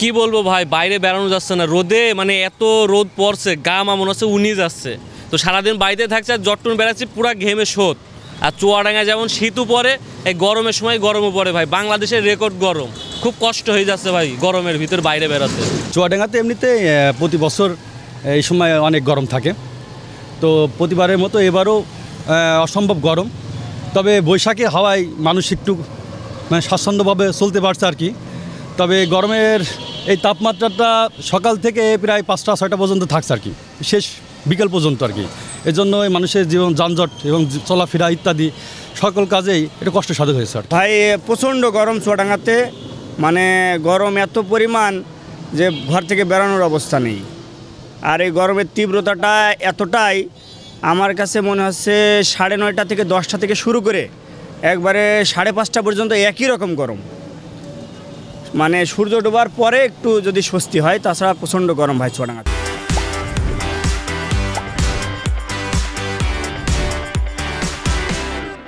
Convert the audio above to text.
কি বলবো ভাই, বাইরে বেড়ানো যাচ্ছে না রোদে, মানে এত রোদ পড়ছে, গা মনে হচ্ছে উনি যাচ্ছে। তো সারাদিন বাড়িতে থাকছে আর জট্টন বেড়াচ্ছি, পুরা ঘেমে শোধ। আর চুয়াডাঙ্গায় যেমন শীতও পড়ে, এই গরমের সময় গরমও পড়ে ভাই। বাংলাদেশের রেকর্ড গরম, খুব কষ্ট হয়ে যাচ্ছে ভাই গরমের ভিতর বাইরে বেড়াতে। চুয়াডাঙ্গাতে এমনিতে প্রতি বছর এই সময় অনেক গরম থাকে, তো প্রতিবারের মতো এবারও অসম্ভব গরম। তবে বৈশাখী হাওয়ায় মানুষ একটু মানে স্বাচ্ছন্দ্যভাবে চলতে পারছে আর কি। তবে গরমের এই তাপমাত্রাটা সকাল থেকে প্রায় 5টা-6টা পর্যন্ত থাকছে আর কি, শেষ বিকেল পর্যন্ত আর কি। এজন্য মানুষের জীবন যানজট এবং চলাফেরা ইত্যাদি সকল কাজেই এটা কষ্টসাধ্য হয়েছে আর ভাই। প্রচণ্ড গরম চুয়াডাঙ্গাতে, মানে গরম এত পরিমাণ যে ঘর থেকে বেরোনোর অবস্থা নেই। আর এই গরমের তীব্রতাটা এতটাই, আমার কাছে মনে হচ্ছে 9:30 থেকে 10টা থেকে শুরু করে একবারে 5:30 পর্যন্ত একই রকম গরম। মানে সূর্য ডোবার পরে একটু যদি স্বস্তি হয়, তাছাড়া প্রচণ্ড গরম ভাই চুয়াডাঙ্গাতে।